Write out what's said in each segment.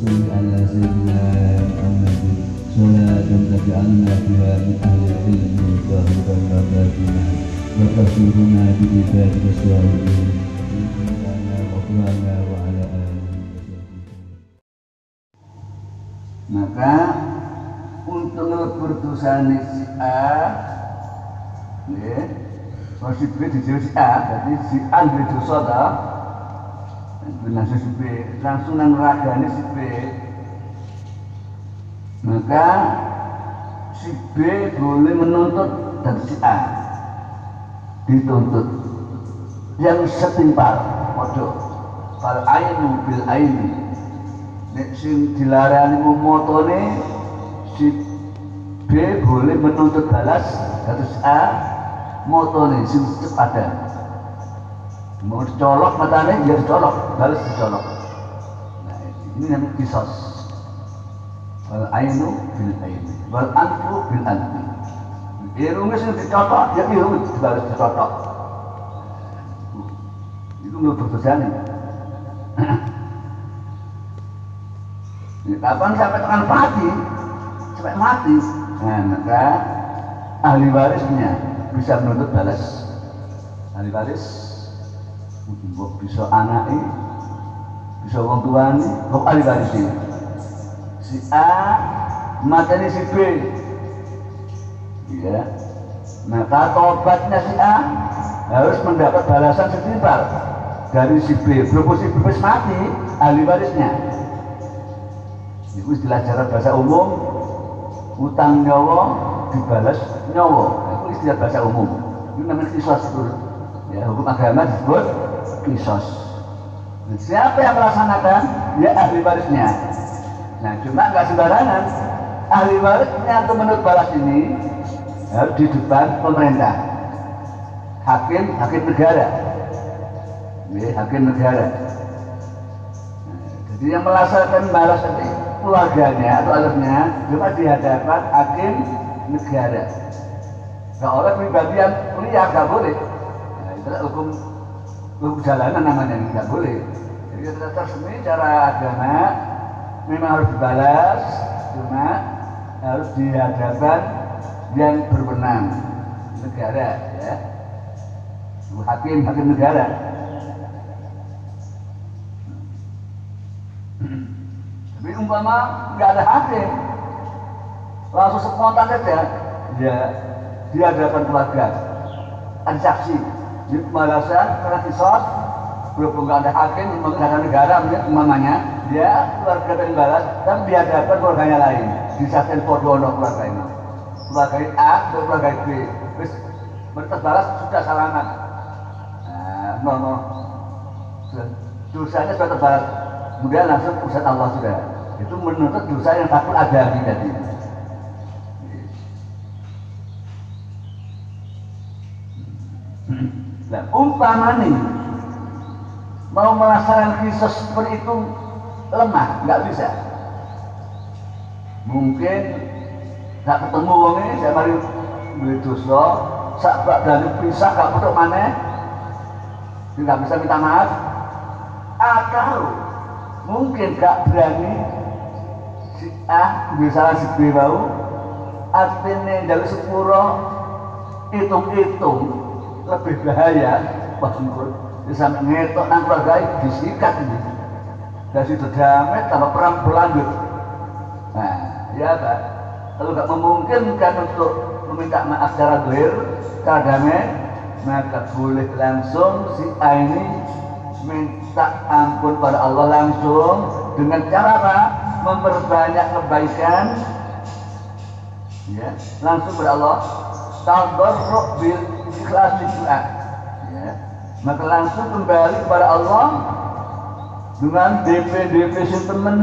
صل على سيدنا محمد صلاة تجعلنا بها من أهل العلم ظاهرا وباطنا وتحشرنا بعبادك الصالحين سيدنا وفلانا وعلى آله وصحبه. Maka untuk ngelebur dosane si A, si B dijauh si A, berarti si A duwe dosa ta, langsung si B, langsung nang ragane si B. Maka si B boleh menuntut dari si A, dituntut yang setimpal, padha. Fal ainu bil aini. Nek sing dilarani motone si B boleh menuntut balas dari si A motone sing sepadan. Mau dicolok matane ya dicolok, balas dicolok. Nah, ini namanya qisas. Wal ainu bil aini, wal anfu bil anfi. Irungnya sing dicotok, ya irung dibalas dicotok. Itu menurut berdosanya. Kapan sampai tekan mati, sampai mati, nah maka ahli warisnya bisa menuntut balas. Ahli waris bisa anaknya, bisa orang tuanya, kok ahli waris ini. Si A matanya si B, ya. Maka tobatnya si A harus mendapat balasan setimpal dari si B. Berhubung si B mati, ahli warisnya. Itu istilah cara bahasa umum, utang nyawa dibalas nyawa. Itu istilah bahasa umum. Itu namanya qisas itu. Ya, hukum agama disebut qisas. Nah, siapa yang melaksanakan? Ya ahli warisnya. Nah, cuma nggak sembarangan. Ahli warisnya untuk menurut balas ini harus di depan pemerintah, hakim negara. Ya, hakim negara. Nah, jadi yang melaksanakan balas ini keluarganya atau alatnya cuma di hadapan hakim negara. Kalau orang pribadi yang kuliah nggak boleh. Nah, itu hukum jalanan namanya, nggak boleh. Jadi resmi cara agama memang harus dibalas, cuma harus di hadapan yang berwenang, negara, ya, hakim negara. Tapi umpama nggak ada hakim, langsung spontan saja, ya di hadapan keluarga, ada saksi, di pembalasan karena qisas, berhubung nggak ada hakim, ada negara, umpamanya, dia keluarga dan balas, dan di hadapan keluarganya lain, disaksikan podono keluarga ini, keluarga A dan keluarga B, terus berbalas sudah salaman, nah, dosanya sudah terbalas, kemudian langsung urusan Allah sudah. Itu menuntut dosa yang takut adami tadi. Nah, umpama nih mau melaksanakan qisas seperti itu lemah, nggak bisa. Mungkin nggak ketemu wongnya, saya mari beli dosa, sahabat dari pisah nggak butuh mana, nggak bisa minta maaf. Atau mungkin nggak berani si A misalnya si B mau artinya dari sepuro hitung-hitung lebih bahaya. Wah ngikut sampai ngetok nang keluarga disikat ini dari situ damai tambah perang berlanjut. Nah ya Pak, kalau nggak memungkinkan untuk meminta maaf secara clear, secara damai, maka boleh langsung si A ini minta ampun pada Allah langsung dengan cara apa? Memperbanyak kebaikan, ya, langsung pada Allah. Tadarru' bil ikhlas doa, ya, maka langsung kembali kepada Allah dengan DP temen,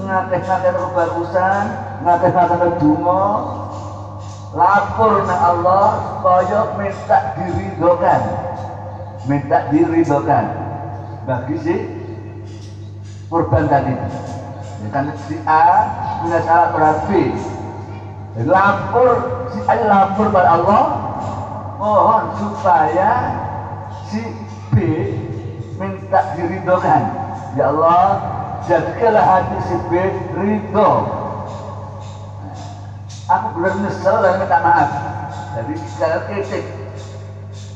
ngakeh-ngakeh kebagusan, ngakeh-ngakeh donga, lapor nang Allah supaya minta diridhokan bagi si korban tadi. Ya kan si A punya salah terhadap B, lapor si A lapor pada Allah, mohon supaya si B minta diridhokan. Ya Allah, jadikanlah hati si B ridho. Aku benar nyesel dan minta maaf. Jadi secara kritik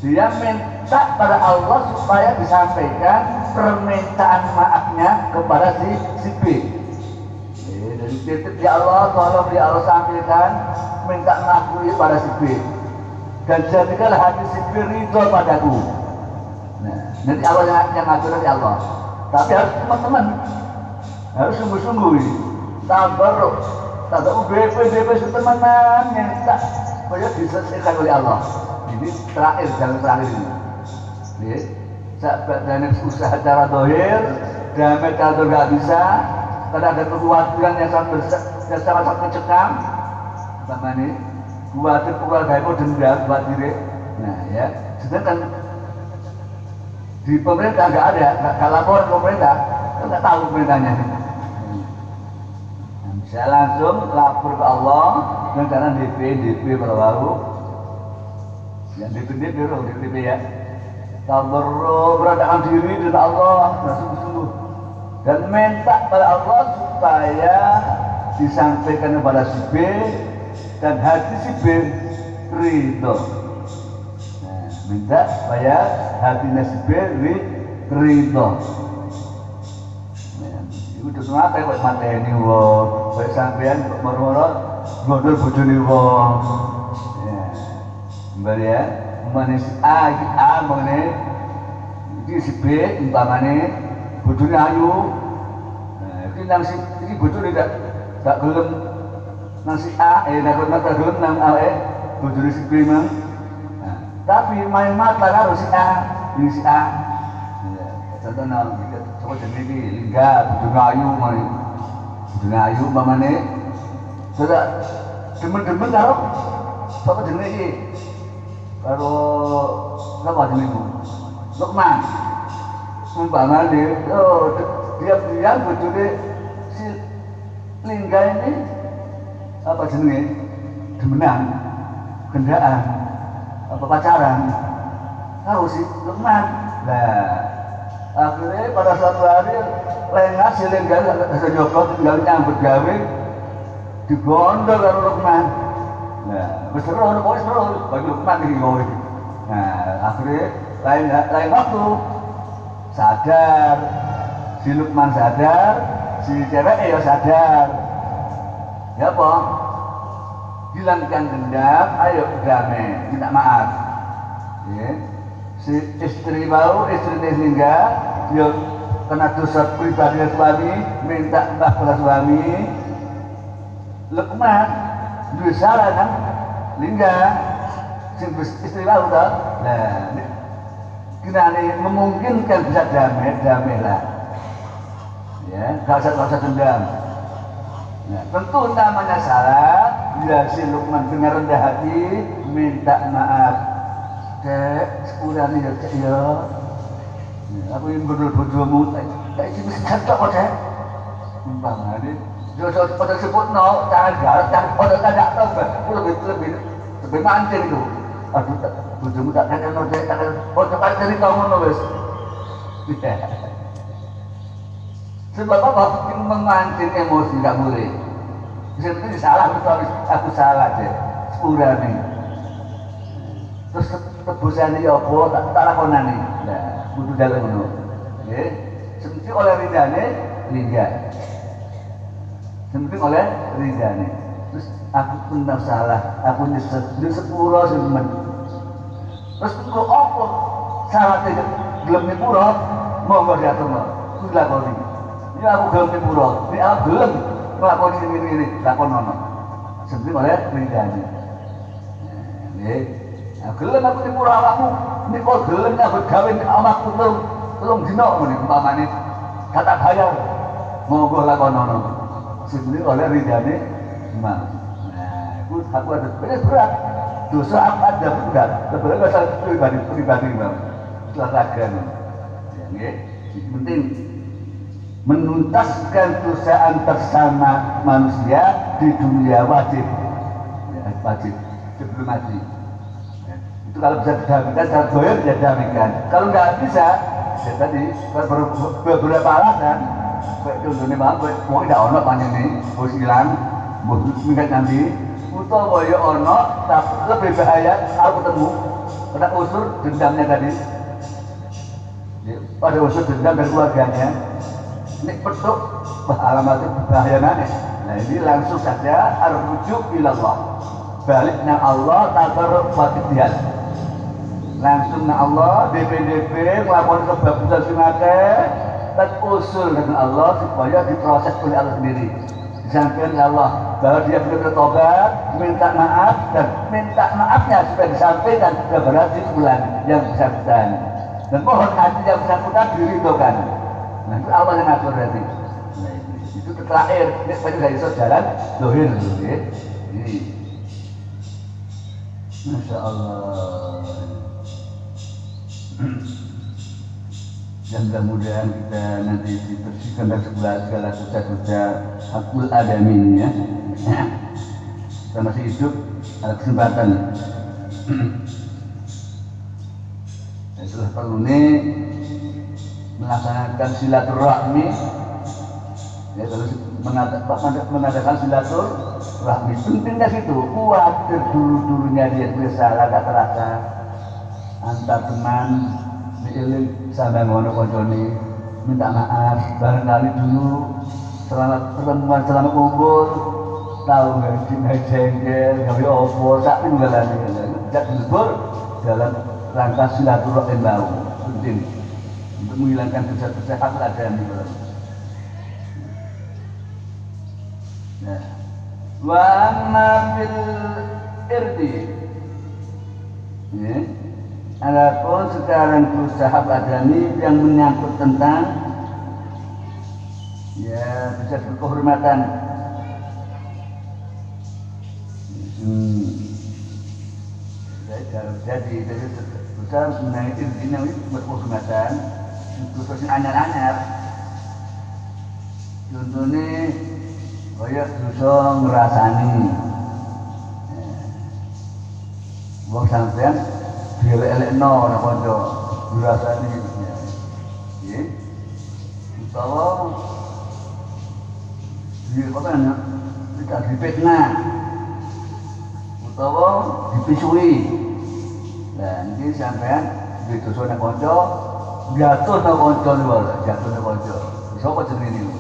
dia minta pada Allah supaya disampaikan permintaan maafnya kepada si B. Jadi kritik ya Allah, tolong ya Allah sampaikan minta maaf pada si B. Dan jadikanlah hati si B ridho padaku. Nah, nanti Allah yang ngatur nanti Allah. Tapi harus teman-teman, harus sungguh-sungguh ini. Tabarruk, tabarruk BP teman-teman minta supaya diselesaikan oleh Allah. Ini terakhir, jalan terakhir ini. Lihat, sahabat dan usaha cara dohir, damai kalau nggak bisa, karena ada kekhawatiran yang sangat mencekam, sama ini. Khawatir keluarga itu dendam buat diri. Nah ya, sedangkan di pemerintah nggak ada, nggak lapor pemerintah, nggak tahu pemerintahnya. Bisa langsung lapor ke Allah, dan karena DP baru, yang DP ya, tabarruk beradaan diri dengan Allah, sungguh-sungguh, dan minta pada Allah supaya disampaikan kepada si B. Dan hati si B ridho. Nah, minta supaya hatinya si B ridho. Nah, itu semua apa buat mateni wong, buat sampean moro-moro gondol bojone wong. Ya, kembali ya, manis A mengenai iki si B umpamane bojone ayu. Nah, iki bojone tak gelem nang si A, nak gelem nang A, bojone si B mang. Nah, tapi main mata karo si A, ini si A. Ya, contoh nang coba jenenge iki lingga bojone ayu mari. Bojone ayu umpamane sudah demen-demen karo sapa jenenge iki? Karo sapa jenenge? Lukman. Umpamane dia bojone si lingga ini apa jenenge demenan gendaan apa pacaran tahu sih Lukman. Nah akhirnya pada suatu hari lengah si lengah bisa nyokot tinggal nyambut gawe digondol karo Lukman. Nah berseru bagi Lukman ini gawe. Nah akhirnya lain waktu sadar si Lukman sadar, si cewek ya sadar. Ya apa? Hilangkan dendam, ayo damai, minta maaf. Ya. Si istri baru, istri sehingga dia kena dosa pribadi suami, minta maaf kepada suami. Lukman, dua salah kan? Lingga, istri baru tak? Nah, kita ini memungkinkan bisa damai lah. Ya, gak usah dendam. Nah, tentu namanya salah. Bila si Lukman dengan rendah hati minta maaf. Dek, sepurane ya cek ya. Aku ingin bodoh-bodohmu. Tak ini mesti cantok kok dek. Umpamane, jodoh pada sebut no, jangan garap, jangan pada tidak tahu. Lebih mancing itu. Aduh, bodohmu tak kena no dek, tak kena. Oh, cepat cari kamu no wes. Sebab apa? Memancing emosi nggak boleh. Seperti salah, aku salah deh. Sepurane. Terus tebusannya ya apa? Tak lakonane. Nah, kudu dalam ngono. Nggih. Seperti oleh ridane lingga. Seperti oleh ridane. Terus aku pun tak salah. Aku nyesel. Di sepuro semen. Terus kok apa? Salah tidak gelem nyepuro. Monggo diatur. Kudu lakoni. Ya aku gelem nyepuro. Nek aku gelem nglakoni ini lakon ono. Seperti oleh ridane. Nggih. Aku gelem aku nyepuro awakmu. Nek kok gelem aku gawe awakku telung dina ngene umpamane kata bayar. Monggo lakon ono. Seperti oleh ridane imam. Nah, itu aku ada berat. Dosa apa ada berat. Sebenarnya masalah pribadi imam. Silakan. Ya nggih. Penting menuntaskan dosaan bersama manusia di dunia wajib, ya, wajib sebelum mati. Ya, itu kalau bisa didamaikan, secara doyar ya didamaikan. Kalau nggak bisa, ya tadi beberapa alasan kayak contohnya bang, mau tidak ono panjang nih, bos hilang, bos minggat nanti, utawa ya ono, tapi lebih bahaya kalau ketemu pada unsur dendamnya tadi, pada unsur dendam dari keluarganya, ini petuk alamatnya bahaya nanti. Nah ini langsung saja arrujuk ilallah, baliknya Allah tabarruk fatihah. Langsung na Allah DPDP melakukan kebagusan singate dan usul dengan Allah supaya diproses oleh Allah sendiri. Disampaikan oleh Allah bahwa dia benar bertobat, minta maaf dan minta maafnya supaya disampaikan kepada si fulan yang bersangkutan. Dan mohon hati yang bersangkutan diridhokan. Nah itu Allah yang ngatur nanti. Nah, itu terakhir. Ini banyak dari jalan dohir dulu ya. Ini. Masya Allah. Dan mudah-mudahan kita nanti dibersihkan dari segala dosa-dosa hakul adami ini ya. Kita masih hidup, ada kesempatan. Dan setelah perlu ini melaksanakan silaturahmi, ya terus mengadakan silaturahmi. Pentingnya situ, khawatir dulu-dulunya dia salah gak terasa. Antar teman diiling sampai ngono koncone minta maaf barangkali dulu selama pertemuan selama kumpul tahu nggak jengkel nggak opo sak tinggalan tidak dilebur dalam rangka silaturahmi baru penting untuk menghilangkan dosa-dosa hak adami. Nah, wa amma fil irdi ya. Adapun sekarang berusaha adami yang menyangkut tentang ya bisa berkehormatan. Jadi berusaha mengenai ini berkehormatan terus anyar-anyar. Contohnya kayak berusaha ngerasani wong sampean elek-elekno nek kanca dirasani nggih utawa dia katanya tidak dipitnah utawa dipisui. Nah ini sampean di dosa nek kanca jatuh nek kanca niku jatuh nek kanca sapa jenenge niku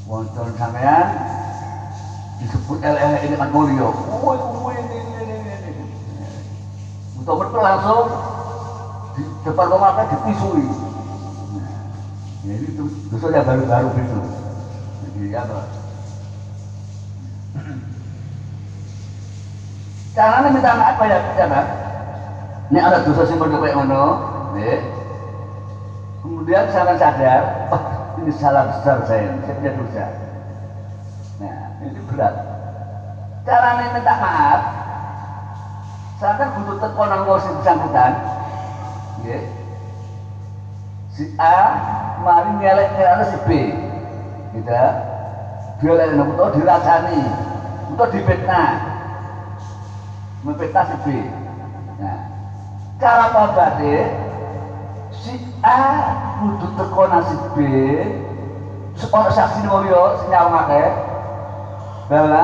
wonten sampean disebut elek ini kan mulya untuk betul langsung di depan rumah kan dipisui. Nah, ya itu dosa yang baru-baru itu. Jadi apa? Caranya minta maaf ya, siapa? Ini ada dosa sih berdua kayak ngono, kemudian saya sadar, oh ini salah besar saya punya dosa. Nah, ini berat. Caranya minta maaf. Saya kan butuh tekonan wong sing bersangkutan, nggih. Si A mari nyelek-nyelek si B, gitu. Dia lek utawa dirasani, utawa dipitnah, memfitnah si B. Nah, cara pabade si A butuh tekonan si B, seorang saksi mulya senyawake, bahwa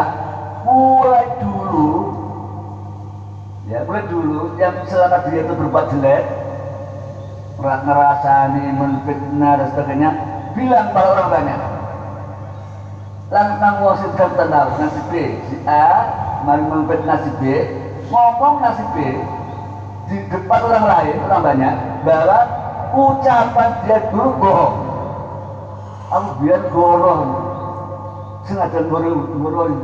mulai dulu. Ya, mulai dulu yang selama dia itu berbuat jelek, ngerasani, menfitnah dan sebagainya, bilang pada orang banyak. Lantang wasit dan tahu nasi B, si A mari menfitnah si B, ngomong nasi B di depan orang lain, orang banyak, bahwa ucapan dia dulu bohong. Aku biar gorong, sengaja gorong,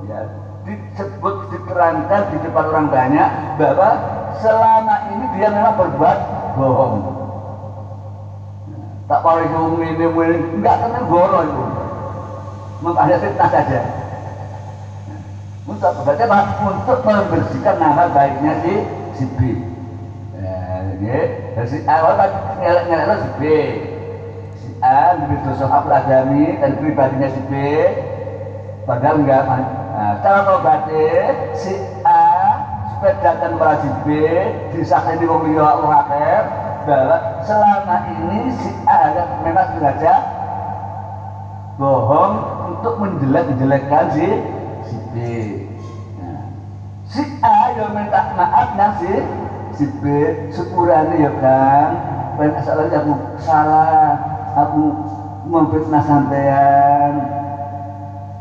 ya. Disebut diterangkan di depan orang banyak bahwa selama ini dia memang berbuat bohong. Tak paling ini enggak kenal bohong itu, ada fitnah saja. Untuk membersihkan nama baiknya si B. Dari si awal kan nyelek si B, si A lebih dosa hak adami dan pribadinya si B, padahal enggak. Nah, cara tobatnya si A supaya datang kepada si B disaksikan di wong liya wong akeh bahwa selama ini si A memang sengaja bohong untuk menjelek-jelekkan si B. Nah, si A yang minta maafnya si B sepurane ya kan, ben asalnya aku salah, aku memfitnah sampean,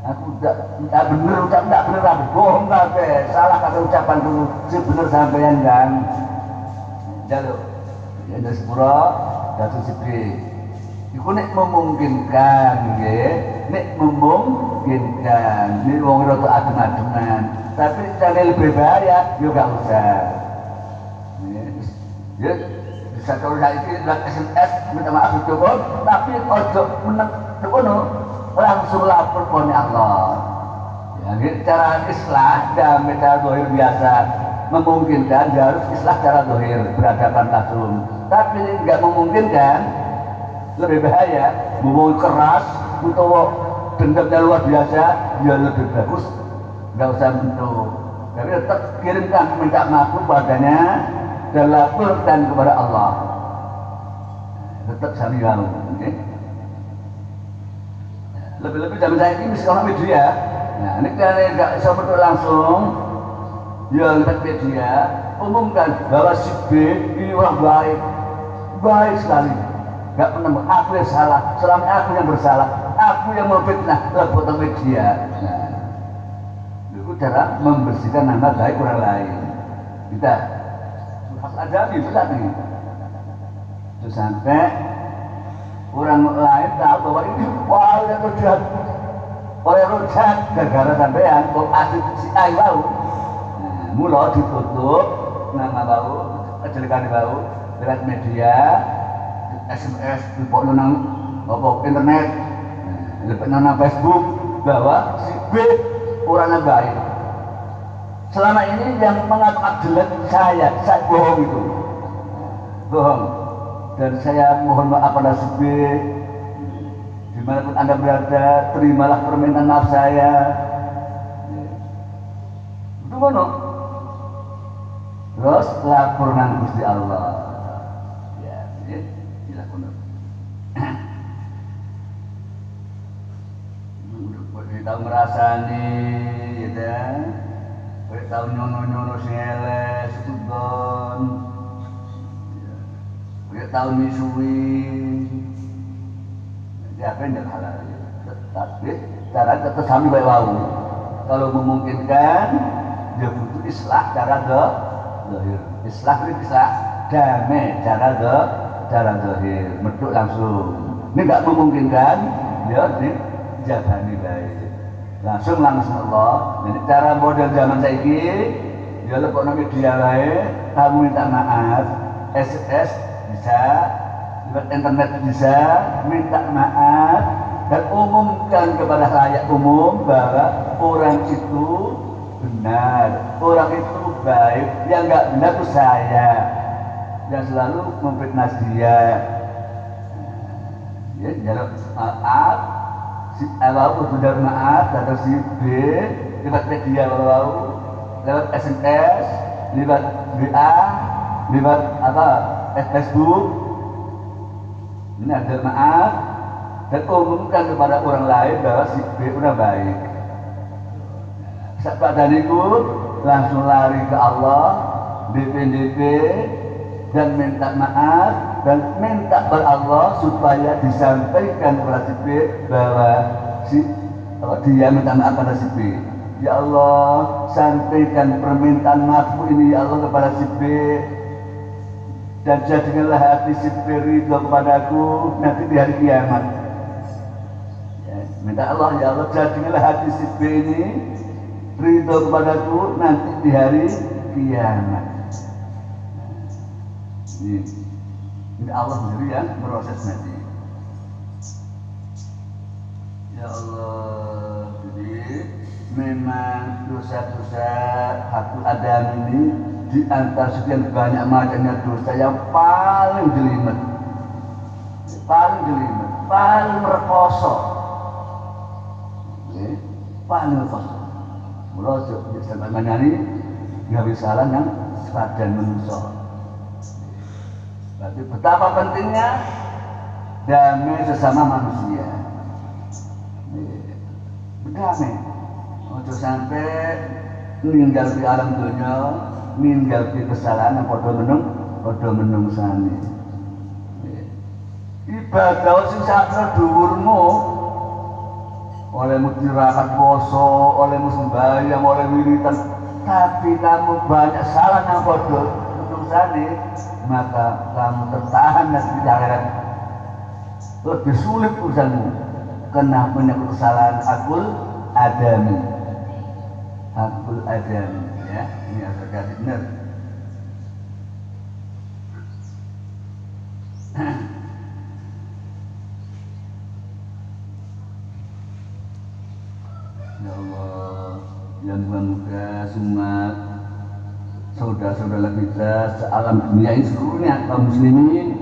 aku tidak bener, aku bohong kabeh, salah kata ucapan dulu, si bener sampean kan, jaluk, ya dari sepura, dari si B. Iku nek memungkinkan, nek memungkinkan, ini wong rada adem-ademan, tapi cara lebih bahaya, yo gak usah. Ya, bisa kalau saya itu lewat SMS minta maaf cukup, tapi ojo menang langsung lapor poni Allah. Ya, ini cara islah dan cara dohir biasa memungkinkan, harus islah cara dohir berhadapan langsung. Tapi nggak memungkinkan, lebih bahaya, ngomong keras, atau dendamnya luar biasa, ya lebih bagus, nggak usah bentuk. Tapi tetap kirimkan minta maaf padanya dan laporkan kepada Allah. Tetap sami lalu, okay? Lebih-lebih zaman saya ini sekarang media. Nah, ini kalau nggak bisa bentuk langsung, ya lewat media, umumkan bahwa si B ini orang baik sekali. Gak pernah aku yang salah, selama aku yang bersalah, aku yang memfitnah lewat media. Nah, itu cara membersihkan nama baik orang lain. Kita harus ada itu tadi. Itu sampai orang lain tahu bahwa ini wah udah rojak, oleh rojak gara-gara sampean kok asli si A bau. Nah, mula ditutup nama bau, kejelekan bau lewat media. SMS, lipok nang internet, lipok nang Facebook bahwa si B orangnya baik. Selama ini yang mengatakan jelek saya bohong itu, bohong. Dan saya mohon maaf pada si B, dimanapun anda berada, terimalah permintaan maaf saya. Itu mana? Terus lapor nang Gusti Allah. Ya. Tahu merasani, ya kan? Tahu nyono sele, sudon, tahu misui, ya apa yang halal? Tapi cara tetap sami baik wau. Kalau memungkinkan, dia butuh islah cara zahir. Islah damai cara zahir, meduk langsung. Ini tidak memungkinkan, dia dijabani baik. Langsung Allah. Jadi cara model zaman saiki, dia lepok media lain, kamu minta maaf, SMS bisa, lewat internet bisa, minta maaf dan umumkan kepada layak umum bahwa orang itu benar, orang itu baik, yang nggak benar itu saya, yang selalu memfitnah dia. Ya, jalur maaf, si A sudah maaf, atau si B lewat media lewat SMS, lewat WA, lewat Facebook. Ini ada maaf dan umumkan kepada orang lain bahwa si B udah baik. Saat badaniku langsung lari ke Allah, DP dan minta maaf dan minta kepada Allah supaya disampaikan kepada si B bahwa dia minta maaf pada si B. Ya Allah, sampaikan permintaan maafku ini ya Allah kepada si B, dan jadikanlah hati si B ridho kepadaku nanti di hari kiamat. Ya, minta Allah, ya Allah, jadikanlah hati si B ini ridho kepadaku nanti di hari kiamat. Ini Allah sendiri yang proses nanti. Ya Allah, jadi memang dosa-dosa hakul adam ini di antara sekian banyak macamnya dosa yang paling jelimet, paling merekoso, paling merekoso. Merosot sampai menyanyi nggak bisa salah yang sepadan manusia. Berarti betapa pentingnya damai sesama manusia. liyane. Ojo sampai ninggal di alam dunia, ninggal di kesalahan yang padha menungsane. Ibadah sing sakra dhuwurmu olehmu tirakat poso, olehmu sembahyang, oleh wiritan, tapi kamu banyak salah yang padha menungsane, maka kamu tertahan di akhirat. Lebih sulit urusanmu kena menyangkut kesalahan akul adami, ya, ini agak ganti benar. Ya Allah, yang semoga semua saudara-saudara kita sealam dunia ini seluruhnya kaum muslimin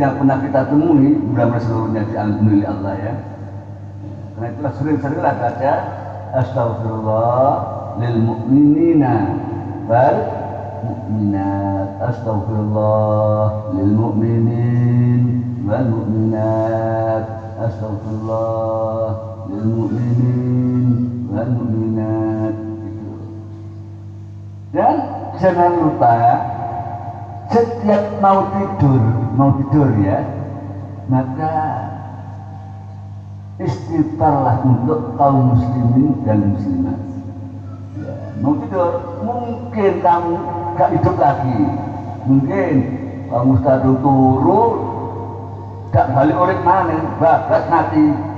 yang pernah kita temui, mudah-mudahan seluruhnya diampuni Allah ya. Karena itulah sering-seringlah baca astaghfirullah lil mu'minina wal mu'minat, astaghfirullah lil mu'minin wal mu'minat, astaghfirullah lil mu'minin wal mu'minat. Dan jangan lupa setiap mau tidur ya, maka istighfarlah untuk kaum muslimin dan muslimat. Ya, mau tidur, mungkin kamu gak hidup lagi, mungkin kamu sudah turu, gak balik urip maneh, bagas mati.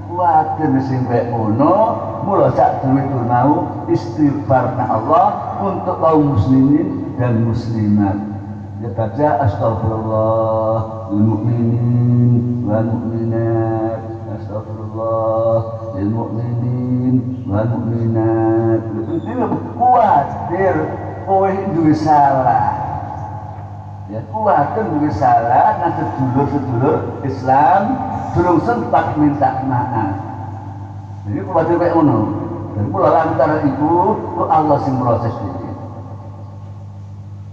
Kuatir sing kaya ngono, mula sak duwe mau istighfar nang Allah untuk kaum muslimin dan muslimat. Ya baca astaghfirullah lil mu'minin wal mu'minat, astaghfirullah lil mu'minin wal mu'minat. Penting kuatir kowe duwe salah. Ya kuatir duwe salah nang sedulur-sedulur Islam durung sempat minta maaf. Jadi kuatir kayak ngono. Dan pula lantaran itu Allah sing proses iki.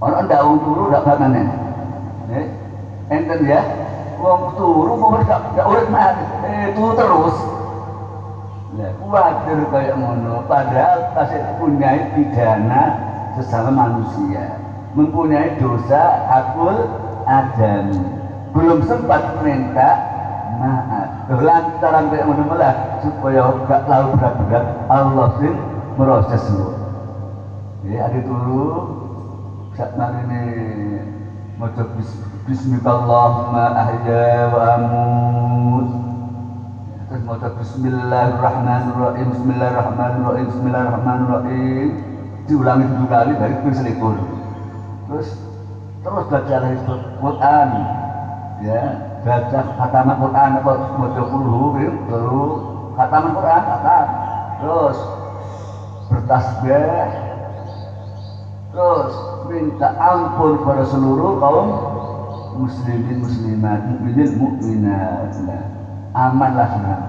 Orang ndak wong turu ndak bakane. Enten ya. Wong turu kok ndak urip mati. Turu terus. Lah kuatir kayak ngono padahal tasih punya pidana sesama manusia. Mempunyai dosa akul adami. Belum sempat minta maaf. Lantaran kayak ngono malah supaya gak terlalu berat-berat Allah sing proses lu. Ya ada turu saat ini maca bismillahirrahmanirrahim ahya wa amut. Terus maca bismillahirrahmanirrahim, bismillahirrahmanirrahim, bismillahirrahmanirrahim. Diulangi 7 kali baru berselikur. Terus baca Al-Quran, ya baca khataman Quran atau maca dulu khataman Quran khatam. Terus bertasbih, terus minta ampun pada seluruh kaum muslimin muslimat, mukminin mukminat. Amanlah senang.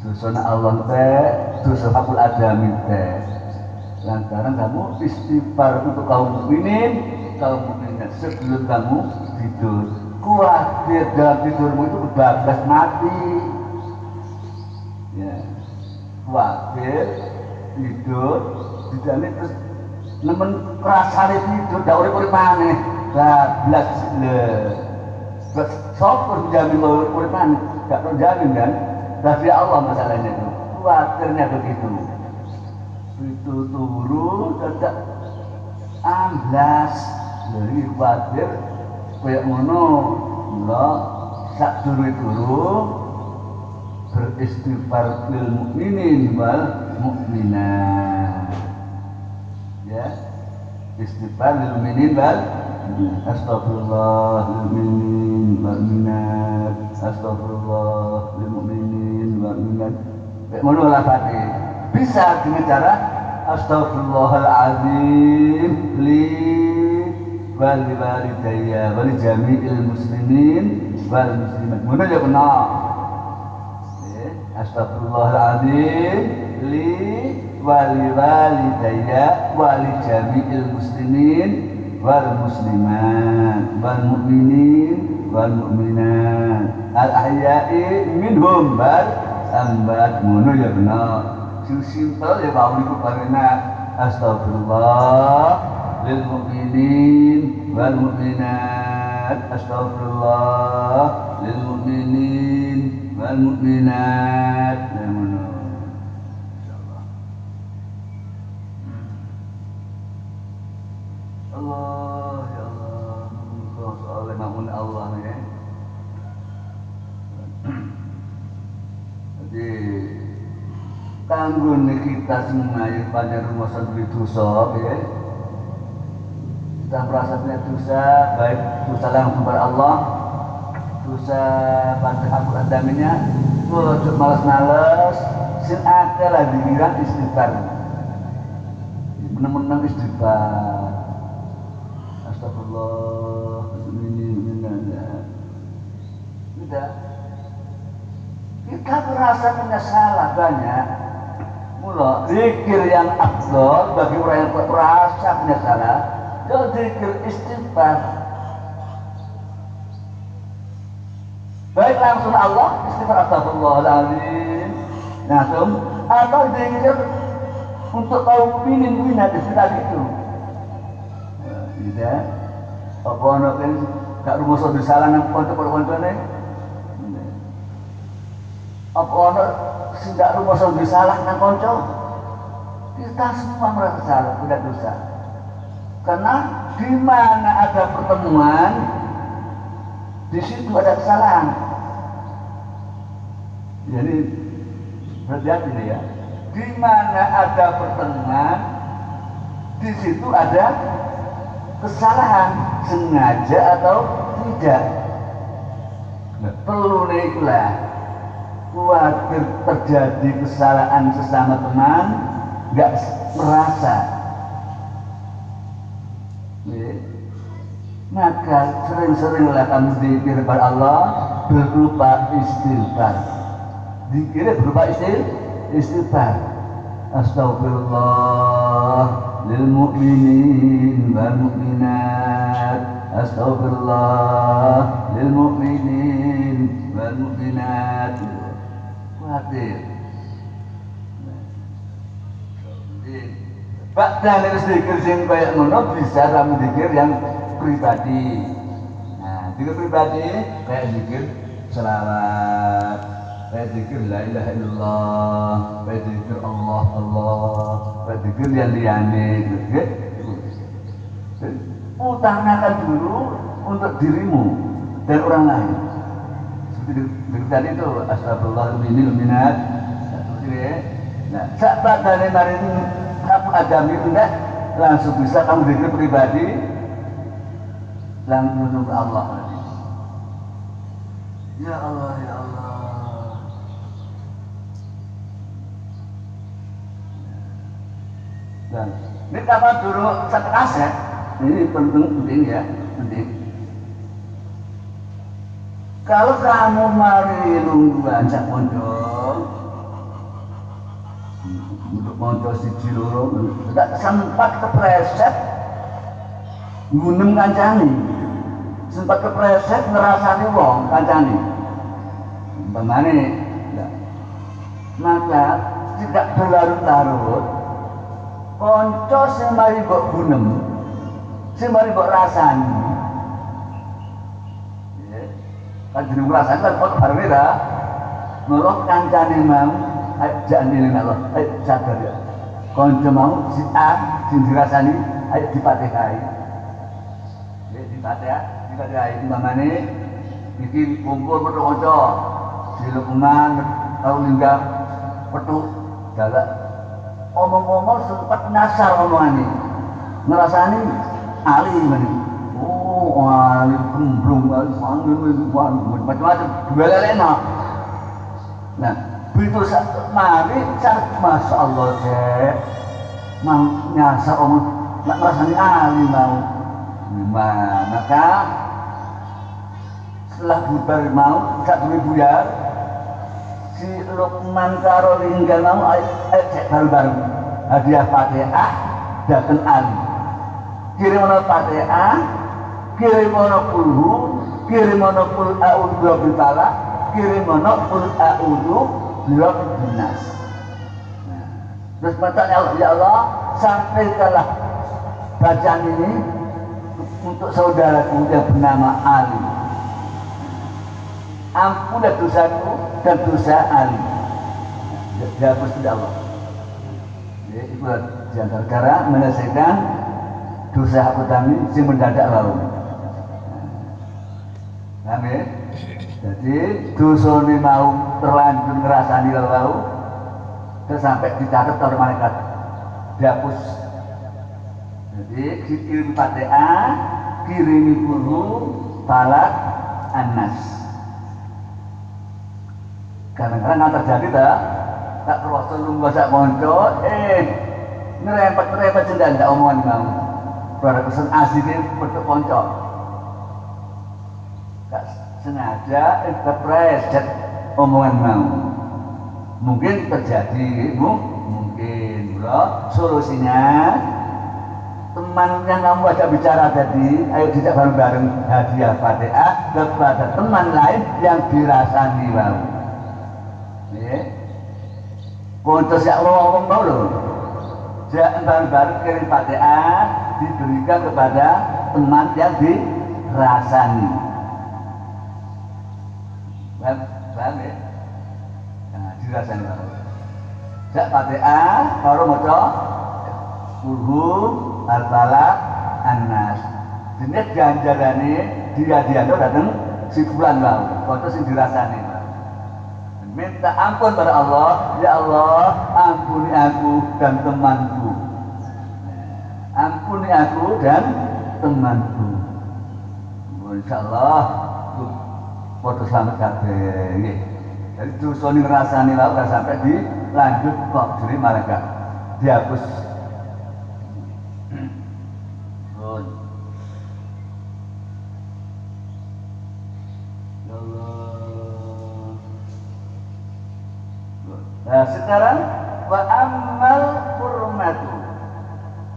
Dosa Allah teh, dosa hakul adami teh. Lantaran kamu istighfar untuk kaum mukminin, kaum mukminat sebelum kamu tidur. Kuatir dalam tidurmu itu bablas mati. Ya, kuatir tidur, tidak terus nemen rasane tidur ndak urip-urip maneh. Bablas le. Sopur jamin urip maneh, enggak terjamin kan? Tapi Allah masalahnya itu. Kuatirnya begitu. Itu turu dadak amblas. Jadi kuatir kayak ngono. Mula sak turu beristighfar lil mukminin wal mukminat. Ya, istighfar lil mukminin wal astagfirullah lil mukminin wal mu'minat, astagfirullah lil mukminin wal mu'minat. Kayak ngono lafate. Bisa dengan cara astaghfirullahaladzim li wal walidayya wal jami'il muslimin wal muslimat. Ngono ya kena. Astaghfirullahaladzim li wal walidayya wal jami'il muslimin wal muslimat wal mu'minin wal mu'minat al ahya'i minhum wal ambat ngono ya bener. Sing simpel ya Pak niku karena astagfirullah lil mukminin wal mukminat, astagfirullah lil mukminin wal mukminat. Ya ngono. Insyaallah. Allah ya Allah, soal namun Allah ya. Jadi kanggo kita semua yang pada rumah sendiri dosa ya. Kita merasa punya dosa, baik dosa langsung kepada Allah, dosa pada aku adaminya, ojo malas-malas, sin akeh lah dibilang istighfar. Menang-menang istighfar. Astagfirullah, ini tidak. Kita merasa punya salah banyak. Mula zikir yang afdal bagi orang yang merasa punya salah, ya zikir istighfar. Baik langsung Allah istighfar astagfirullahaladzim. Langsung atau zikir untuk kaum mukminin istighfar itu. Tidak. Apa nak kan gak rumus di salah nang kanca-kancane. Apa orang tidak rumah sampai salah nang konco? Kita semua merasa salah, tidak dosa. Karena di mana ada pertemuan, di situ ada kesalahan. Jadi berhati-hati nih ya. Di mana ada pertemuan, di situ ada kesalahan, sengaja atau tidak. Perlu nih lah. Khawatir terjadi kesalahan sesama teman, nggak merasa. Maka sering-seringlah kamu zikir kepada Allah berupa istighfar. Zikir berupa istighfar. Astagfirullah lil mu'minin wal mu'minat. Astagfirullah lil mu'minin wal mu'minat. Khawatir. Pak dan zikir sing kaya ngono bisa kamu zikir yang pribadi. Nah, zikir pribadi kayak zikir selawat, kayak zikir la ilaha illallah, kayak zikir Allah Allah, kayak zikir yang liyane gitu. Utamakan dulu untuk dirimu dan orang lain. Seperti tadi itu astagfirullah minil minat. Nah, saat dari mari kamu adami enggak langsung bisa kamu zikir pribadi langsung untuk Allah. Ya Allah ya Allah. Dan ini kapan dulu satu kaset ini penting ya penting. Kalau kamu mari nunggu ancak mondok, untuk mondok siji loro, tidak sempat kepreset, gunem kancani, sempat kepreset ngerasani wong kancani, bagaimana? Maka tidak berlarut-larut, konco sing mari mbok gunem, sing mari mbok rasani. Kan jeneng rasane kan kok bareng ora. Nulung kancane mau ajak niling Allah. Ayo sadar ya. Kanca mau si A sing dirasani ayo dipatihai. Ya dipatihai umpamane iki kumpul metu kanca. Si Lukman tau linggang petuk galak. Omong-omong sempat nasar omongane. Ngrasani alim meneh. Wali gemblung macam-macam dua lelena. Nah begitu mari masya Allah cek mau nyasar omong nak merasani alim mau. Maka setelah bubar mau satu ribu ya si Lukman karo linggal mau cek baru-baru hadiah Fatihah datang alim kirim Fatihah kirim monopulhu, kirim monopul a'udhu birtalak, kirim monopul a'udhu bilok dinas. Nah, terus bertanya Allah, ya Allah, sampaikanlah bacaan ini untuk saudaraku yang bernama Ali. Ampunlah dosaku dan dosa Ali. Dihapus oleh Allah. Jadi itu diantara cara menyelesaikan dosa aku kami sing mendadak lalu. Paham ya? Jadi dosa ini mau terlanjur ngerasani lalu terus sampai dicatat oleh malaikat dihapus. Jadi kirim Fatihah, kirimi guru, Falak, Anas. Kadang-kadang nggak terjadi tak terus lu bahasa monco, ngerempet sedang tak omongan mau. Pada pesan aslinya bentuk monco. Tak sengaja interpret omongan mau. Mungkin terjadi, mungkin, bro. Solusinya teman yang kamu ajak bicara tadi, ayo tidak bareng-bareng hadiah Fatihah kepada teman lain yang dirasani mau. Untuk siap ngomong mau loh, jangan bareng-bareng kirim Fatihah diberikan kepada teman yang dirasani. Paham ya? Nah, dirasani baru. Jak Fatihah baru maca Qul Al-Falaq An-Nas. Jenis ganjarane dia datang si fulan mau, foto sing dirasani. Minta ampun pada Allah, ya Allah, ampuni aku dan temanku. Ampuni aku dan temanku. Insyaallah foto selamat kabeh. Jadi dosa ini rasani lalu sampai dilanjut kok jadi malaikat dihapus. Nah sekarang wa ammal hurmatu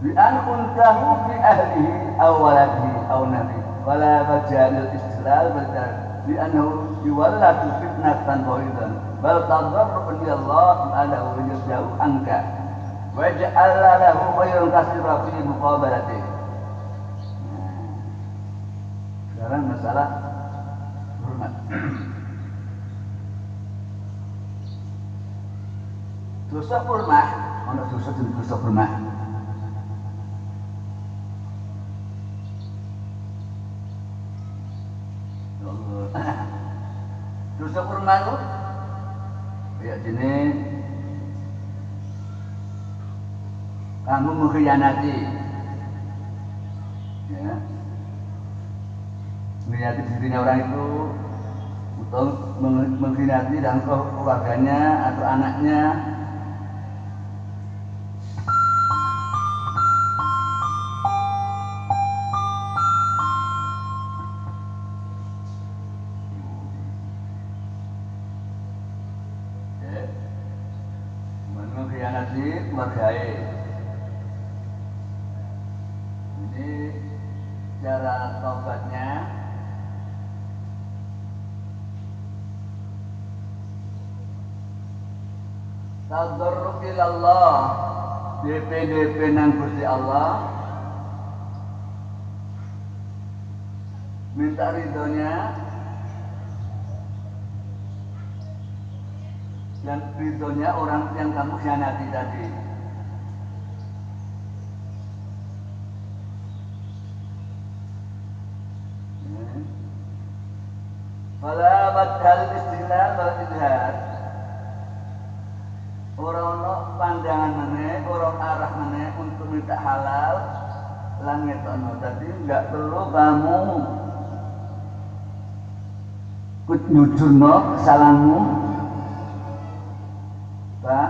bi an kuntahu bi ahlihi aw waladihi aw nabi wala bajanil istilal bi annahu yuwallatu fitnatan wahidan bal tadarru bi Allah subhanahu wa jauh angka wa ja'ala lahu khairun katsira fi muqabalatihi. Sekarang masalah hormat. Dosa purmah, ono dosa jenis dosa purmah. Dosa purmah itu, ya jenis kamu mengkhianati, ya, mengkhianati dirinya orang itu, atau mengkhianati dan keluarganya atau anaknya. Mengkhianati keluarganya. Ini cara taubatnya. Tadarruk ilallah, DP nang Gusti Allah, minta ridhonya dan ridhonya orang yang kamu khianati tadi. Fala badhal istihlal wal idhar. Orang pandangan meneh, orang arah meneh untuk minta halal lan ngetokno. Tadi enggak perlu kamu nyujurno kesalahanmu. Pak,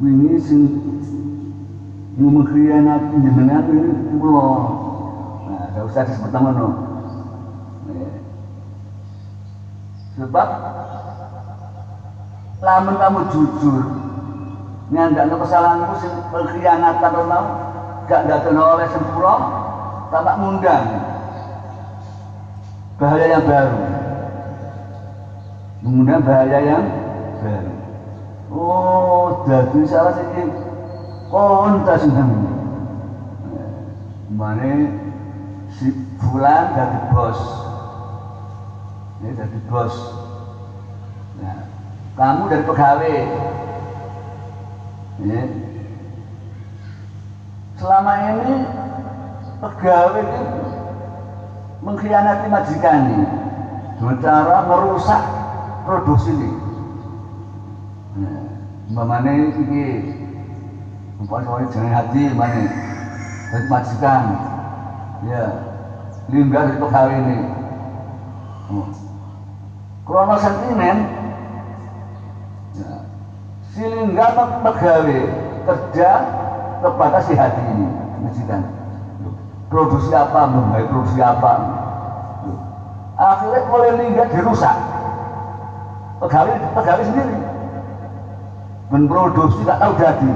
ini sing mengkhianati jenengan ini kula. Nah, enggak usah disebut ngono. Sebab lamun kamu jujur nyandakno kesalahanmu sing pengkhianatan ora gak ndadekno oleh sempurna tambah mundang bahaya yang baru, mengundang bahaya yang sadar. Oh, dadi salah sing konta seneng. Mane si Fulan dadi bos. Ini dadi bos. Nah, kamu dari pegawai. Ya. Selama ini pegawai itu mengkhianati majikannya dengan cara merusak produksi ini. Umpamane iki umpamane jenenge hati mane dari majikan. Ya, linggah dari pegawai ini. Krono sentimen. Ya. Si linggah pegawai kerja kepada si hati ini, majikan. Produksi apa, membaik produksi apa. Akhirnya oleh linggah dirusak. Pegawai sendiri. Memproduksi tak tahu jadi,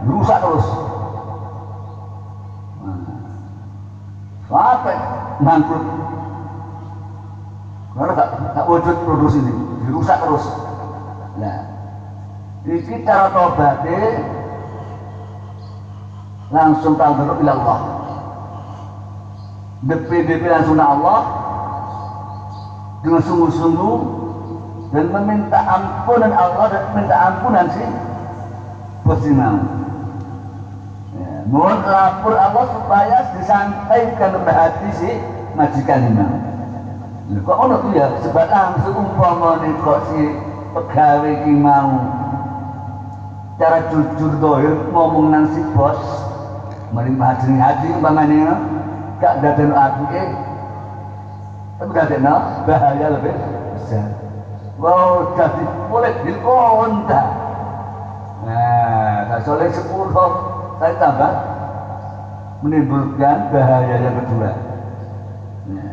dirusak terus. Sampai bangkrut. Karena tak wujud produksi ini, dirusak terus. Nah, ini cara tobatnya langsung tadarruk ila Allah. DP langsung ke Allah dengan sungguh-sungguh dan meminta ampunan Allah dan minta ampunan si bersinau. Ya, mohon lapor Allah supaya disampaikan kepada hati si majikan imam. Kok ono tuh ya sebab langsung umpama nih kok si pegawai ki mau cara jujur dohir ngomong nang si bos mari hati umpamanya gak dadeno apike tapi dadeno bahaya lebih besar. Wow, jadi boleh dikontak. Nah, tak soleh 10 saya tambah menimbulkan bahaya yang kedua. Nah,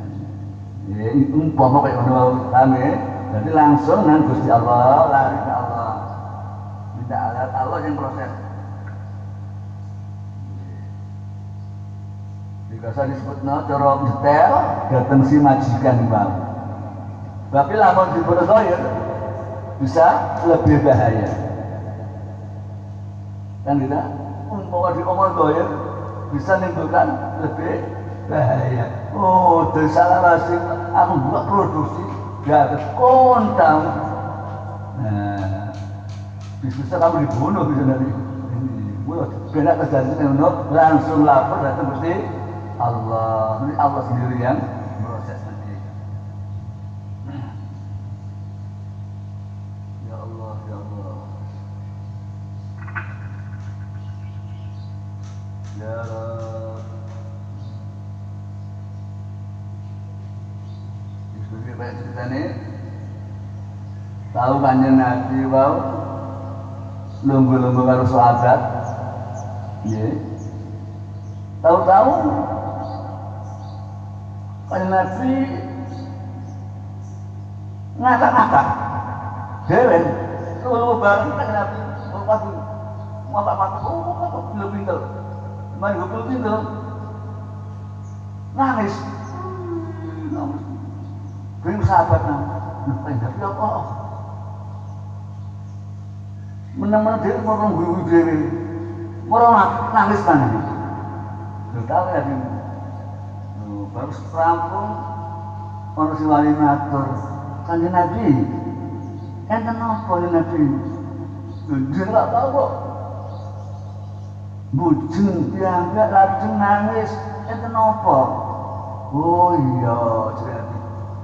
ya umpama kayak ngono kami, jadi langsung nang Gusti Allah, lari ke Allah. Minta Allah yang proses. Dikasa disebutna cara detail datang si majikan bang. Tapi lamun dipun zahir bisa lebih bahaya. Kan kita umpama diomong zahir bisa menimbulkan lebih bahaya. Oh, dari salah masih aku buat produksi gak kontam. Nah, bisa kamu dibunuh bisa nanti. Benar terjadi langsung lapor datang Gusti Allah. Ini Allah sendiri yang proses nanti. Ya Allah, ya Allah. Ya Allah. Diskusi baik cerita ini. Tahu kanjeng Nabi wau lungguh-lungguh karo sahabat. Nggih. Tahu-tahu kanjeng Nabi ngakak-ngakak. Dewen lulu bareng kanjeng Nabi. Waduh. Mapak-mapak belum pinter. Mari belum pinter. Nangis. Bring sahabat nang. Kanjeng Nabi apa? Menang-menang dia orang guyu dewe, orang nangis mana? Tahu ya dia, baru serampung orang si wali matur, kanjeng Nabi, enten apa kanjeng Nabi? Dia nggak tahu kok, bujeng piambak lajeng nangis, enten apa? Oh iya, jadi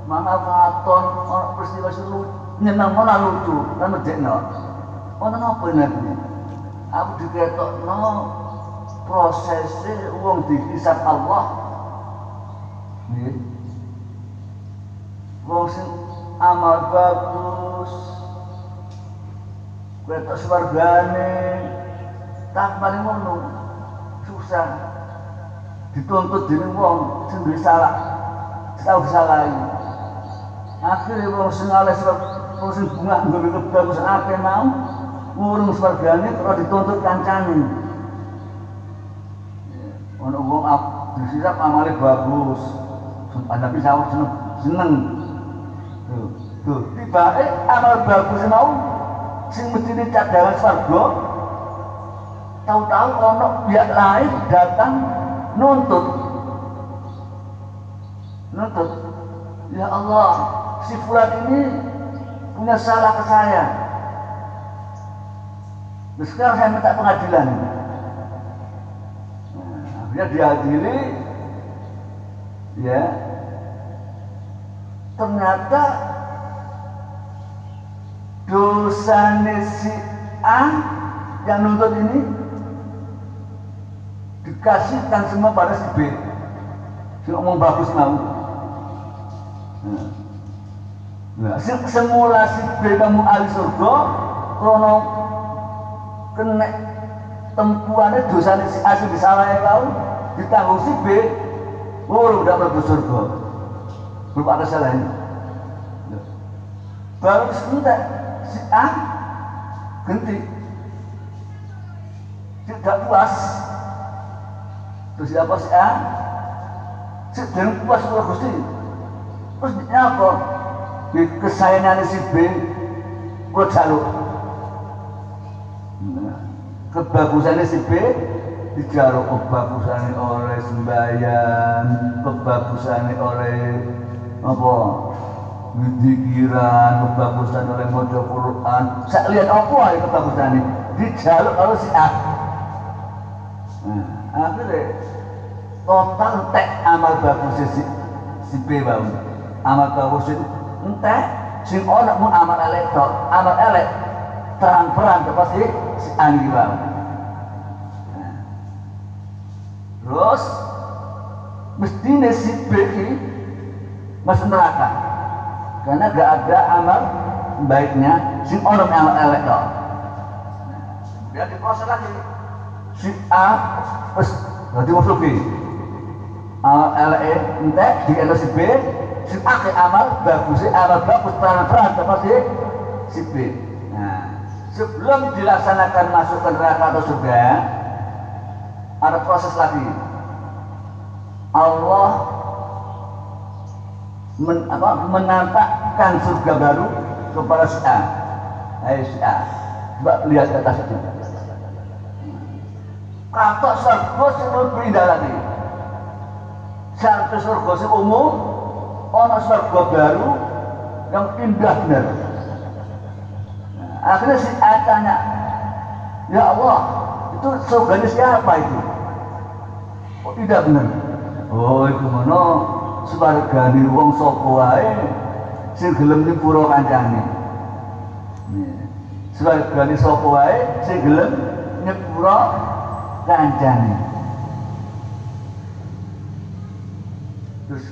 mana katon orang peristiwa seru nyenang mana lucu, kan medekno. Ono apa nanti? Aku diketokno prosesnya uang dihisab Allah. Nggih. Wong sing amal bagus, ketok swargane, tak paling ngono susah. Dituntut dening wong sing duwe salah, tau disalahi. Akhire wong sing alih wong sing bunga nggawe kebagusan akeh mau ngurung swargane terus dituntut kancane. Ono wong disirap amale bagus. Tapi sawet seneng. Tuh, tibake amal bagus mau sing mestine cadangan swarga tahu-tahu ono pihak lain datang nuntut. Ya Allah, si fulan ini punya salah ke saya. Nah, sekarang saya minta pengadilan. Akhirnya diadili, ya. Ternyata dosanya si A yang nuntut ini dikasihkan semua pada si B. Si ngomong bagus mau. Nah, semula si B kamu ahli surga, krono kena tempuannya dosanya si A sing disalahi kau ditanggung si B, udah mlebu surga. Belum ada salahnya. Baru sebentar si A ganti tidak puas. Terus siapa si A? Sedang puas kula Gusti. Terus apa? Di kesayangan si B kula jaluk. Kebagusannya si B dijaluk, kebagusannya oleh sembahyang, kebagusannya oleh apa? Zikiran, kebagusan oleh maca Quran. Saya lihat apa ya kebagusannya? Dijaluk oleh si A. Nah, akhirnya total entek amal bagus si B bau. Amal bagus entek, sing ono mun amal elek tok, amal elek terang-terang kepas si Andi bau. Nah. Terus mestinya si B ini masuk neraka karena gak ada amal baiknya, sing ono amal elek tok. Dia diproses lagi. Si A wis dadi masuki. Amal elek entek di si B, si A ke amal bagus terang-terang kepas si B. Nah, sebelum dilaksanakan masuk ke neraka atau surga, ada proses lagi. Allah menampakkan surga baru kepada si A. Hai si A, coba lihat ke atas itu. Katok surga sing lebih indah lagi. Sampai surga sing umum, ono surga baru yang indah benar. Akhirnya si A tanya, ya Allah, itu surganya siapa itu? Oh tidak benar. Oh itu mana suwargane wong sapa wae sing gelem nyepuro kancane. Suwargane sapa wae sing gelem nyepuro kancane. Terus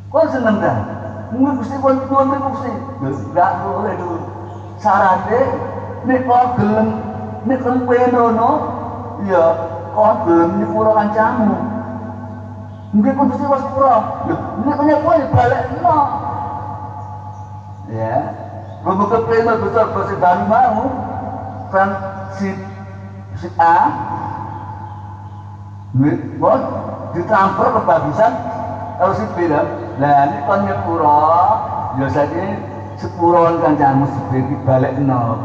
kok seneng dah? Mungkin Gusti pun nuwun Gusti. Enggak boleh dulu. Syaratnya nek kok gelem nek kempenono ya kok gelem nyepuro kancamu. Mungkin pun Gusti wis pura. Nek kowe balekno. Ya. Rumah kepeno besar Gusti baru mau kan si A nek kok ditampar kebagusan kalau si B lah ini kan nyepuro ya saja sepuron kancamu sebagai balekno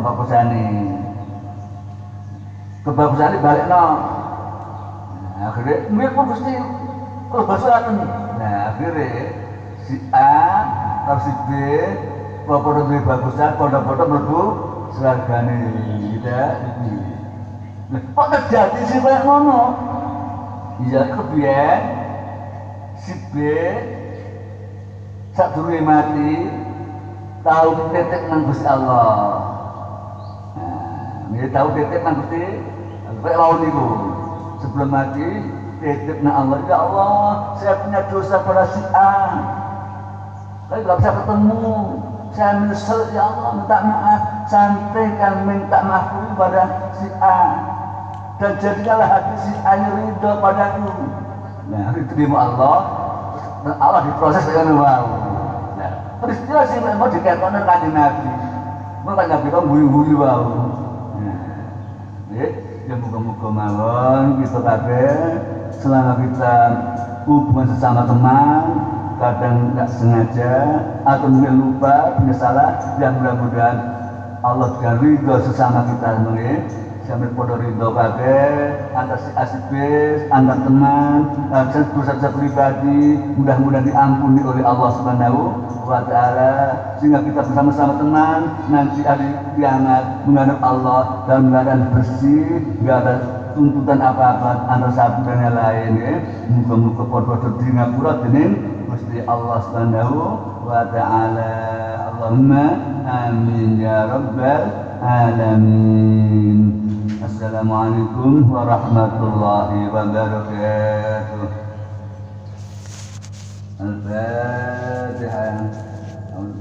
kebagusane balekno. Nah, akhirnya mir pun mesti kebagusan. Nah akhirnya si A atau si B padha duwe bagusan padha-padha mlebu swargane gitu. Kok terjadi sih kayak ngono? Iya kebiyen si B sadurunge mati tahu titik nang Gusti Allah. Nah, dia tahu titik nang Gusti Allah lawan niku. Sebelum mati titik nang Allah, ya Allah, saya punya dosa pada si A. Tapi enggak bisa ketemu. Saya menyesal, ya Allah, minta maaf. Sampaikan minta maaf kepada si A. Dan jadilah hati si A ridho padaku. Nah, diterima Allah. Allah diproses dengan wow. Peristiwa sih memang dikatakan kanjeng Nabi. Maka Nabi kan guyu-guyu wae. Ya muga-muga mawon kita kabeh selama kita hubungan sesama teman kadang nggak sengaja atau mungkin lupa punya salah, yang mudah-mudahan Allah juga ridho sesama kita semuanya. Sambil podo ridho kabeh antar si asibis, antar teman, dosa-dosa pribadi mudah-mudahan diampuni oleh Allah Subhanahu wa Ta'ala, sehingga kita bersama-sama teman nanti hari kiamat menghadap Allah dalam keadaan bersih, tidak ada tuntutan apa-apa antara satu dan yang lain ya. Muka-muka podo di ngapura dening Gusti Allah Subhanahu wa Ta'ala. Allahumma amin ya rabbal alamin. Assalamualaikum warahmatullahi wabarakatuh. Al-Fatihah.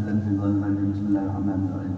Bismillahirrahmanirrahim.